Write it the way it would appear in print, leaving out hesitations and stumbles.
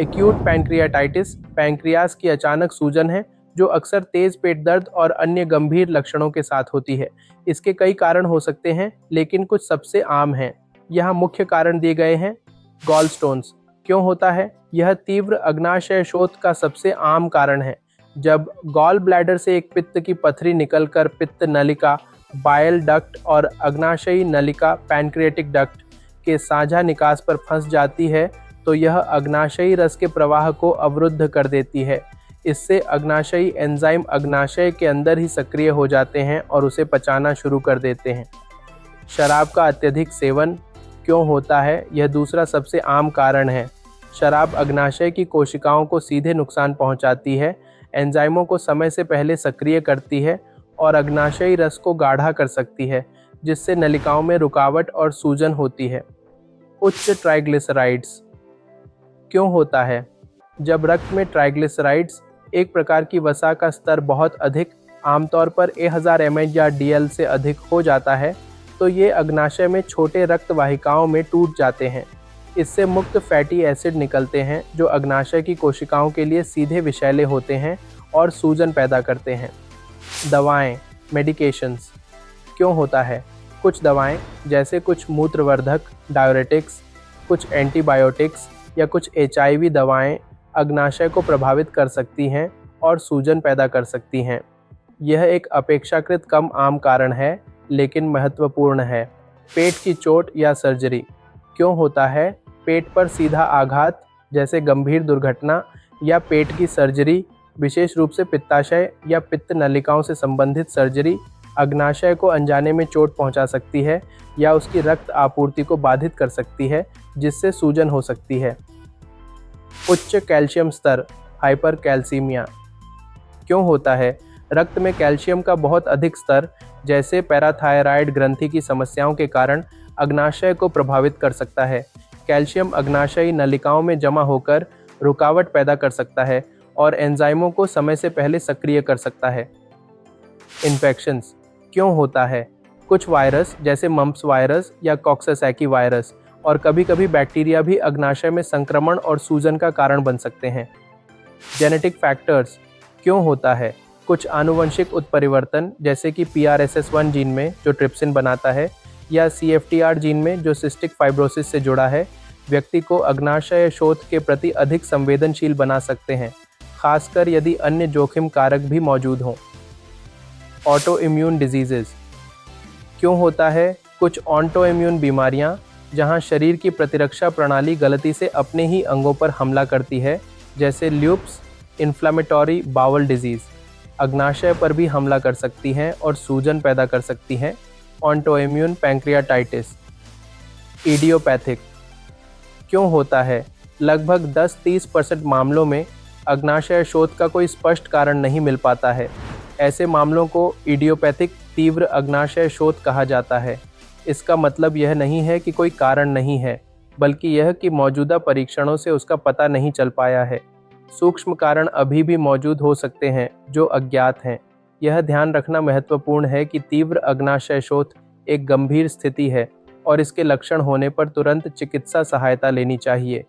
Acute pancreatitis pancreas की अचानक सूजन है जो अक्सर तेज पेट दर्द और अन्य गंभीर लक्षणों के साथ होती है। इसके कई कारण हो सकते हैं, लेकिन कुछ सबसे आम हैं। यहाँ मुख्य कारण दिए गए हैं। गॉल स्टोन्स क्यों होता है? यह तीव्र अग्नाशय शोथ का सबसे आम कारण है। जब गॉल ब्लैडर से एक पित्त की पथरी निकलकर पित्त नलिका, बाइल डक्ट और अग्नाशयी नलिका, पैंक्रियाटिक डक्ट के साझा निकास पर फंस जाती है, तो यह अग्नाशयी रस के प्रवाह को अवरुद्ध कर देती है। इससे अग्नाशयी एंजाइम अग्नाशय के अंदर ही सक्रिय हो जाते हैं और उसे पचाना शुरू कर देते हैं। शराब का अत्यधिक सेवन क्यों होता है? यह दूसरा सबसे आम कारण है। शराब अग्नाशय की कोशिकाओं को सीधे नुकसान पहुंचाती है, एंजाइमों को समय से पहले सक्रिय करती है और अग्नाशयी रस को गाढ़ा कर सकती है, जिससे नलिकाओं में रुकावट और सूजन होती है। उच्च ट्राइग्लिसराइड्स क्यों होता है? जब रक्त में ट्राइग्लिसराइड्स, एक प्रकार की वसा का स्तर बहुत अधिक, आमतौर पर 1000 mg या DL से अधिक हो जाता है, तो ये अग्नाशय में छोटे रक्त वाहिकाओं में टूट जाते हैं। इससे मुक्त फैटी एसिड निकलते हैं जो अग्नाशय की कोशिकाओं के लिए सीधे विषैले होते हैं और सूजन पैदा करते हैं। दवाएं, मेडिकेशंस क्यों होता है? कुछ दवाएं जैसे कुछ मूत्रवर्धक, डायरेटिक्स, कुछ एंटीबायोटिक्स या कुछ HIV दवाएं अग्नाशय को प्रभावित कर सकती हैं और सूजन पैदा कर सकती हैं। यह एक अपेक्षाकृत कम आम कारण है, लेकिन महत्वपूर्ण है। पेट की चोट या सर्जरी क्यों होता है? पेट पर सीधा आघात जैसे गंभीर दुर्घटना या पेट की सर्जरी, विशेष रूप से पित्ताशय या पित्त नलिकाओं से संबंधित सर्जरी, अग्नाशय को अनजाने में चोट पहुंचा सकती है या उसकी रक्त आपूर्ति को बाधित कर सकती है, जिससे सूजन हो सकती है। उच्च कैल्शियम स्तर, हाइपरकैल्सीमिया क्यों होता है? रक्त में कैल्शियम का बहुत अधिक स्तर, जैसे पैराथायराइड ग्रंथि की समस्याओं के कारण, अग्नाशय को प्रभावित कर सकता है। कैल्शियम अग्नाशयी नलिकाओं में जमा होकर रुकावट पैदा कर सकता है और एंजाइमों को समय से पहले सक्रिय कर सकता है। इन्फेक्शंस क्यों होता है? कुछ वायरस जैसे मम्प्स वायरस या कॉक्सासैकी वायरस और कभी-कभी बैक्टीरिया भी अग्नाशय में संक्रमण और सूजन का कारण बन सकते हैं। जेनेटिक फैक्टर्स क्यों होता है? कुछ आनुवंशिक उत्परिवर्तन जैसे कि PRSS1 जीन में जो ट्रिप्सिन बनाता है या CFTR जीन में जो सिस्टिक फाइब्रोसिस से जुड़ा है, व्यक्ति को अग्नाशय शोथ के प्रति अधिक संवेदनशील बना सकते हैं, खासकर यदि अन्य जोखिम कारक भी मौजूद हों। ऑटो इम्यून डिजीजेस क्यों होता है? कुछ ऑटो इम्यून बीमारियां जहां शरीर की प्रतिरक्षा प्रणाली गलती से अपने ही अंगों पर हमला करती है, जैसे ल्यूप्स, इन्फ्लेमेटरी बाउल डिजीज, अग्नाशय पर भी हमला कर सकती हैं और सूजन पैदा कर सकती हैं। Autoimmune pancreatitis. इडियोपैथिक क्यों होता है? लगभग 10-30% मामलों में अग्नाशय शोथ का कोई स्पष्ट कारण नहीं मिल पाता है। ऐसे मामलों को इडियोपैथिक तीव्र अग्नाशय शोथ कहा जाता है। इसका मतलब यह नहीं है कि कोई कारण नहीं है, बल्कि यह कि मौजूदा परीक्षणों से उसका पता नहीं चल पाया है। सूक्ष्म कारण अभी भी मौजूद हो सकते हैं जो अज्ञात हैं। यह ध्यान रखना महत्वपूर्ण है कि तीव्र अग्नाशय शोथ एक गंभीर स्थिति है और इसके लक्षण होने पर तुरंत चिकित्सा सहायता लेनी चाहिए।